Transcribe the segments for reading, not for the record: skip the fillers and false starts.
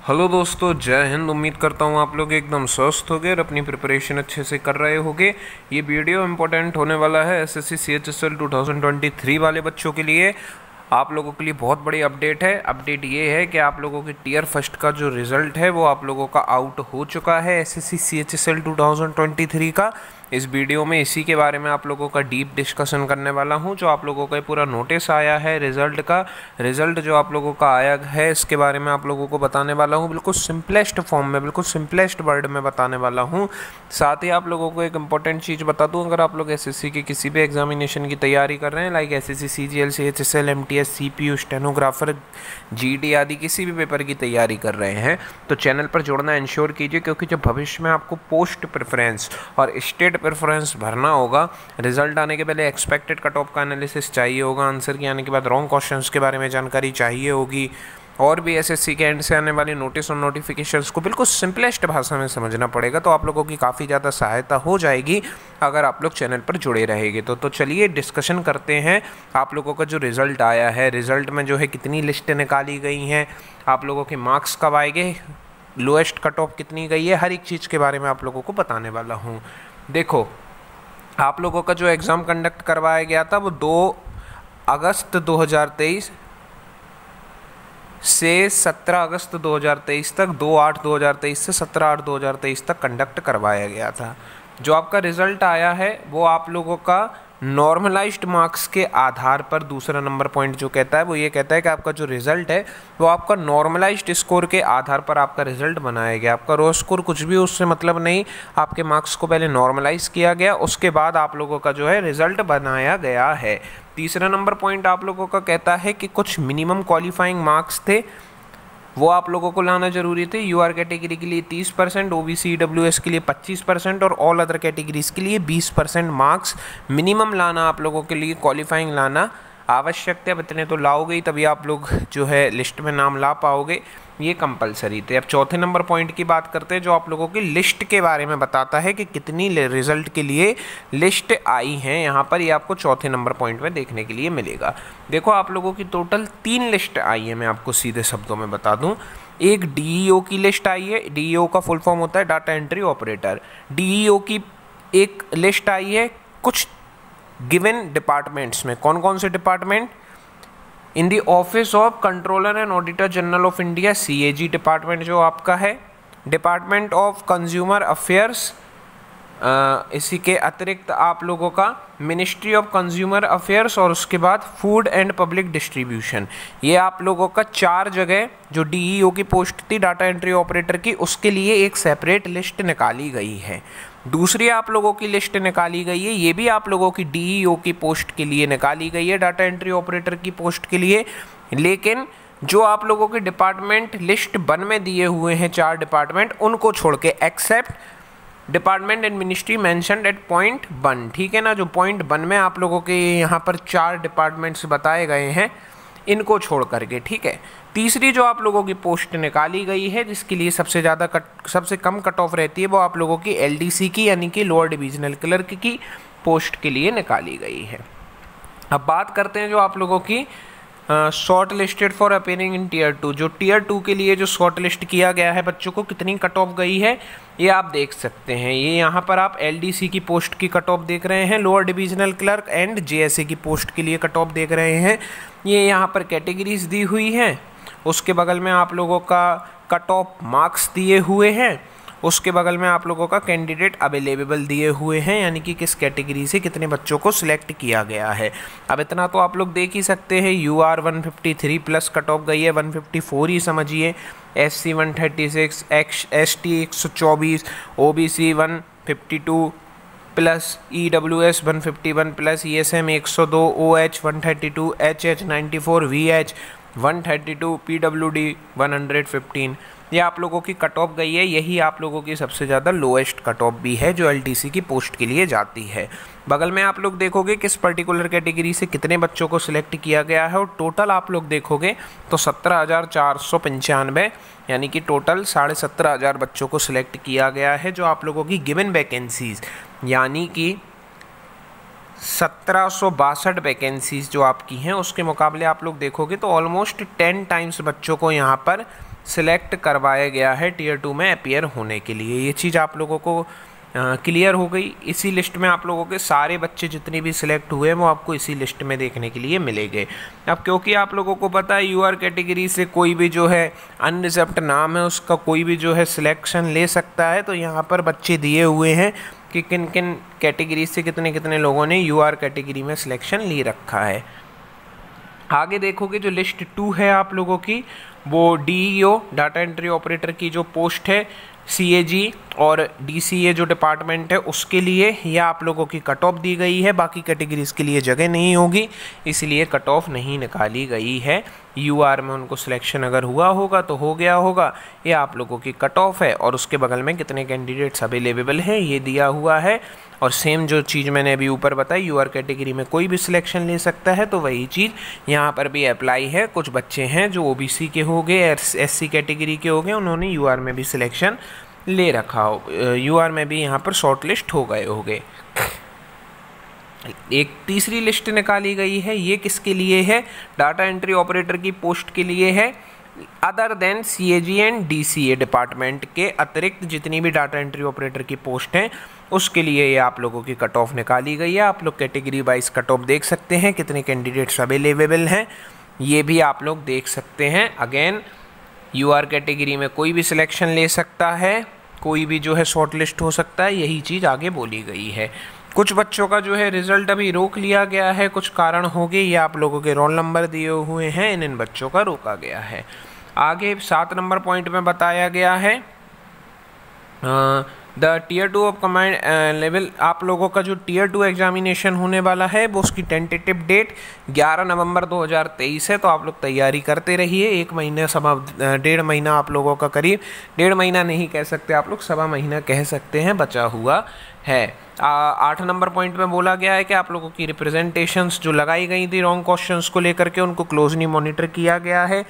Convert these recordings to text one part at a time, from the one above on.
Hello दोस्तों, जय हिंद। उम्मीद करता हूँ आप लोग एकदम स्वस्थ होगे और अपनी प्रिपरेशन अच्छे से कर रहे होगे। ये वीडियो इंपॉर्टेंट होने वाला है एसएससी CHSL 2023 वाले बच्चों के लिए। आप लोगों के लिए बहुत बड़ी अपडेट है। अपडेट ये है कि आप लोगों के टियर फर्स्ट का जो रिज़ल्ट है वो आप लोगों का आउट हो चुका है एसएससी CHSL 2023 का। इस वीडियो में इसी के बारे में आप लोगों का डीप डिस्कशन करने वाला हूं। जो आप लोगों का पूरा नोटिस आया है रिज़ल्ट का, रिज़ल्ट जो आप लोगों का आया है इसके बारे में आप लोगों को बताने वाला हूं, बिल्कुल सिंपलेस्ट फॉर्म में, बिल्कुल सिंपलेस्ट वर्ड में बताने वाला हूं। साथ ही आप लोगों को एक इंपॉर्टेंट चीज़ बता दूं, अगर आप लोग एसएससी के किसी भी एग्जामिनेशन की तैयारी कर रहे हैं, like SSC CGL CHSL MTS CPU stenographer GD आदि किसी भी पेपर की तैयारी कर रहे हैं तो चैनल पर जुड़ना इंश्योर कीजिए, क्योंकि जब भविष्य में आपको पोस्ट प्रेफरेंस और स्टेट प्रेफरेंस भरना होगा, रिजल्ट आने के पहले एक्सपेक्टेड कट ऑफ का एनालिसिस चाहिए होगा, आंसर के आने के बाद रॉन्ग क्वेश्चंस के बारे में जानकारी चाहिए होगी, और भी एसएससी के एंड से आने वाले नोटिस और नोटिफिकेशंस को बिल्कुल सिंपलेस्ट भाषा में समझना पड़ेगा। तो आप लोगों की काफ़ी ज़्यादा सहायता हो जाएगी अगर आप लोग चैनल पर जुड़े रहेंगे। तो चलिए डिस्कशन करते हैं आप लोगों का जो रिज़ल्ट आया है। रिज़ल्ट में जो है कितनी लिस्टें निकाली गई हैं, आप लोगों के मार्क्स कब आएंगे, लोएस्ट कट ऑफ कितनी गई है, हर एक चीज़ के बारे में आप लोगों को बताने वाला हूँ। देखो, आप लोगों का जो एग्ज़ाम कंडक्ट करवाया गया था वो 2 अगस्त 2023 से 17 अगस्त 2023 तक, 2/8/2023 से 17/8/2023 तक कंडक्ट करवाया गया था। जो आपका रिज़ल्ट आया है वो आप लोगों का नॉर्मलाइज्ड मार्क्स के आधार पर, दूसरा नंबर पॉइंट जो कहता है वो ये कहता है कि आपका जो रिज़ल्ट है वो आपका नॉर्मलाइज्ड स्कोर के आधार पर आपका रिज़ल्ट बनाया गया। आपका रो स्कोर कुछ भी उससे मतलब नहीं, आपके मार्क्स को पहले नॉर्मलाइज किया गया, उसके बाद आप लोगों का जो है रिज़ल्ट बनाया गया है। तीसरा नंबर पॉइंट आप लोगों का कहता है कि कुछ मिनिमम क्वालिफाइंग मार्क्स थे वो आप लोगों को लाना जरूरी थे। यूआर कैटेगरी के लिए 30%, OBC EWS के लिए 25% और ऑल अदर कैटेगरीज के लिए 20% मार्क्स मिनिमम लाना आप लोगों के लिए, क्वालिफाइंग लाना आवश्यक थे। अब इतने तो लाओगे तभी आप लोग जो है लिस्ट में नाम ला पाओगे, ये कंपलसरी थे। अब चौथे नंबर पॉइंट की बात करते हैं जो आप लोगों की लिस्ट के बारे में बताता है कि कितनी रिजल्ट के लिए लिस्ट आई हैं यहाँ पर, ये आपको चौथे नंबर पॉइंट में देखने के लिए मिलेगा। देखो, आप लोगों की टोटल 3 लिस्ट आई है, मैं आपको सीधे शब्दों में बता दूं। एक DEO की लिस्ट आई है, DEO का फुल फॉर्म होता है डाटा एंट्री ऑपरेटर। DEO की एक लिस्ट आई है कुछ गिवन डिपार्टमेंट्स में। कौन कौन से department? In the office of controller and auditor general of India, CAG department जो आपका है, डिपार्टमेंट ऑफ कंज्यूमर अफेयर्स, इसी के अतिरिक्त आप लोगों का मिनिस्ट्री ऑफ कंज्यूमर अफेयर्स, और उसके बाद फूड एंड पब्लिक डिस्ट्रीब्यूशन। ये आप लोगों का 4 जगह जो DEO की पोस्ट थी डाटा एंट्री ऑपरेटर की, उसके लिए एक सेपरेट लिस्ट निकाली गई है। दूसरी आप लोगों की लिस्ट निकाली गई है, ये भी आप लोगों की DEO की पोस्ट के लिए निकाली गई है, डाटा एंट्री ऑपरेटर की पोस्ट के लिए। लेकिन जो आप लोगों के डिपार्टमेंट लिस्ट 1 में दिए हुए हैं 4 डिपार्टमेंट, उनको छोड़ के, except department and ministry mentioned at point 1, ठीक है ना। जो पॉइंट 1 में आप लोगों के यहाँ पर 4 डिपार्टमेंट्स बताए गए हैं, इनको छोड़ करके, ठीक है। तीसरी जो आप लोगों की पोस्ट निकाली गई है जिसके लिए सबसे कम कट ऑफ रहती है, वो आप लोगों की LDC की, यानी कि लोअर डिविजनल क्लर्क की पोस्ट के लिए निकाली गई है। अब बात करते हैं जो आप लोगों की shortlisted for appearing in tier 2। जो टियर 2 के लिए जो शॉर्ट लिस्ट किया गया है बच्चों को, कितनी कट ऑफ गई है ये आप देख सकते हैं। ये यहाँ पर आप LDC की पोस्ट की कट ऑफ देख रहे हैं, lower divisional clerk and JSA की पोस्ट के लिए कट ऑफ देख रहे हैं। ये यहाँ पर कैटेगरीज दी हुई हैं, उसके बगल में आप लोगों का कट ऑफ मार्क्स दिए हुए हैं, उसके बगल में आप लोगों का कैंडिडेट अवेलेबल दिए हुए हैं, यानी कि किस कैटेगरी से कितने बच्चों को सिलेक्ट किया गया है। अब इतना तो आप लोग देख ही सकते हैं। UR 153 प्लस कट ऑफ गई है, 154 ही समझिए, SC 136, ST 124, OBC 152 plus EWS 151 plus ESM 102, OH 132, HH 94, VH 132, PWD 115। ये आप लोगों की कट ऑफ गई है। यही आप लोगों की सबसे ज़्यादा लोएस्ट कट ऑफ भी है जो LDC की पोस्ट के लिए जाती है। बगल में आप लोग देखोगे किस पर्टिकुलर कैटेगरी से कितने बच्चों को सिलेक्ट किया गया है, और टोटल आप लोग देखोगे तो 17,495, यानी कि टोटल 17,500 बच्चों को सिलेक्ट किया गया है। जो आप लोगों की गिवन वैकेंसीज, यानी कि 1762 वैकेंसीज जो आपकी हैं, उसके मुकाबले आप लोग देखोगे तो ऑलमोस्ट 10 टाइम्स बच्चों को यहाँ पर सिलेक्ट करवाया गया है टीयर 2 में अपीयर होने के लिए। ये चीज़ आप लोगों को क्लियर हो गई। इसी लिस्ट में आप लोगों के सारे बच्चे जितने भी सिलेक्ट हुए वो आपको इसी लिस्ट में देखने के लिए मिलेंगे। अब क्योंकि आप लोगों को पता है यूआर कैटेगरी से कोई भी जो है अनरिजर्व्ड नाम है उसका कोई भी जो है सिलेक्शन ले सकता है, तो यहाँ पर बच्चे दिए हुए हैं कि किन किन कैटेगरी से कितने कितने लोगों ने यूआर कैटेगरी में सिलेक्शन ले रखा है। आगे देखोगे जो लिस्ट 2 है आप लोगों की, वो डीईओ डाटा एंट्री ऑपरेटर की जो पोस्ट है, सीएजी और डीसीए जो डिपार्टमेंट है उसके लिए यह आप लोगों की कट ऑफ दी गई है। बाकी कैटेगरीज के लिए जगह नहीं होगी, इसलिए कट ऑफ नहीं निकाली गई है। यूआर में उनको सिलेक्शन अगर हुआ होगा तो हो गया होगा, ये आप लोगों की कट ऑफ है। और उसके बगल में कितने कैंडिडेट्स अवेलेबल हैं ये दिया हुआ है। और सेम जो चीज़ मैंने अभी ऊपर बताई, यूआर कैटेगरी में कोई भी सिलेक्शन ले सकता है, तो वही चीज़ यहाँ पर भी अप्लाई है। कुछ बच्चे हैं जो ओबीसी के हो गए, एससी कैटेगरी के हो गए, उन्होंने यूआर में भी सिलेक्शन ले रखा हो, यूआर में भी यहाँ पर शॉर्ट लिस्ट हो गए होंगे। एक तीसरी लिस्ट निकाली गई है, ये किसके लिए है? डाटा एंट्री ऑपरेटर की पोस्ट के लिए है। Other than CAG and DCA department के अतिरिक्त जितनी भी डाटा एंट्री ऑपरेटर की पोस्ट हैं उसके लिए ये आप लोगों की कट ऑफ निकाली गई है। आप लोग कैटेगरी वाइज कट ऑफ देख सकते हैं, कितने कैंडिडेट्स अवेलेबल हैं ये भी आप लोग देख सकते हैं। अगेन यूआर कैटेगरी में कोई भी सिलेक्शन ले सकता है, कोई भी जो है शॉर्ट लिस्ट हो सकता है, यही चीज़ आगे बोली गई है। कुछ बच्चों का जो है रिजल्ट अभी रोक लिया गया है, कुछ कारण हो गए, ये आप लोगों के रोल नंबर दिए हुए हैं, इन बच्चों का रोका गया है। आगे 7 नंबर पॉइंट में बताया गया है the tier 2 of command level. आप लोगों का जो टीयर 2 एग्जामिनेशन होने वाला है वो उसकी टेंटेटिव डेट 11 नवंबर 2023 है, तो आप लोग तैयारी करते रहिए। 1 महीने सवा 1.5 महीना आप लोगों का, करीब 1.5 महीना नहीं कह सकते आप लोग, सवा महीना कह सकते हैं, बचा हुआ है। 8 नंबर पॉइंट में बोला गया है कि आप लोगों की रिप्रेजेंटेशंस जो लगाई गई थी रॉन्ग क्वेश्चंस को लेकर के, उनको क्लोजली मॉनिटर किया गया है।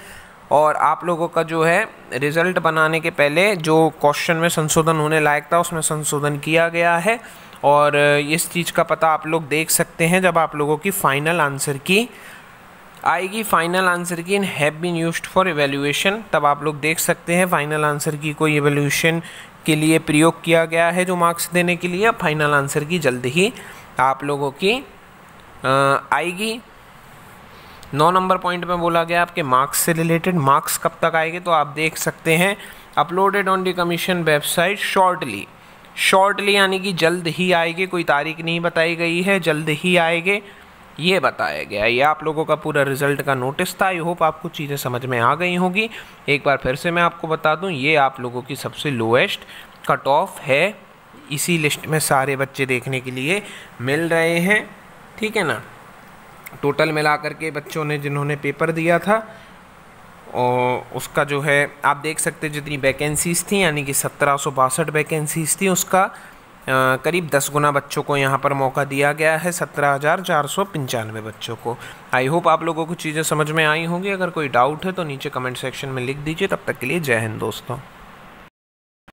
और आप लोगों का जो है रिज़ल्ट बनाने के पहले जो क्वेश्चन में संशोधन होने लायक था उसमें संशोधन किया गया है। और इस चीज़ का पता आप लोग देख सकते हैं जब आप लोगों की फाइनल आंसर की आएगी। Final answer key have been used for evaluation, तब आप लोग देख सकते हैं फाइनल आंसर की कोई एवेल्यूएशन के लिए प्रयोग किया गया है जो मार्क्स देने के लिए। फाइनल आंसर की जल्द ही आप लोगों की आएगी। 9 नंबर पॉइंट में बोला गया आपके मार्क्स से रिलेटेड, मार्क्स कब तक आएंगे तो आप देख सकते हैं uploaded on the commission website shortly यानी कि जल्द ही आएंगे, कोई तारीख नहीं बताई गई है, जल्द ही आएंगे ये बताया गया है। ये आप लोगों का पूरा रिजल्ट का नोटिस था। आई होप आपको चीज़ें समझ में आ गई होंगी। एक बार फिर से मैं आपको बता दूं, ये आप लोगों की सबसे लोएस्ट कट ऑफ है, इसी लिस्ट में सारे बच्चे देखने के लिए मिल रहे हैं, ठीक है ना। टोटल मिलाकर के बच्चों ने जिन्होंने पेपर दिया था और उसका जो है आप देख सकते हैं जितनी वैकेंसीज़ थी, यानी कि 1762 वैकेंसीज़ थी, उसका करीब 10 गुना बच्चों को यहाँ पर मौका दिया गया है, 17,495 बच्चों को। आई होप आप लोगों को चीज़ें समझ में आई होंगी। अगर कोई डाउट है तो नीचे कमेंट सेक्शन में लिख दीजिए। तब तक के लिए जय हिंद दोस्तों।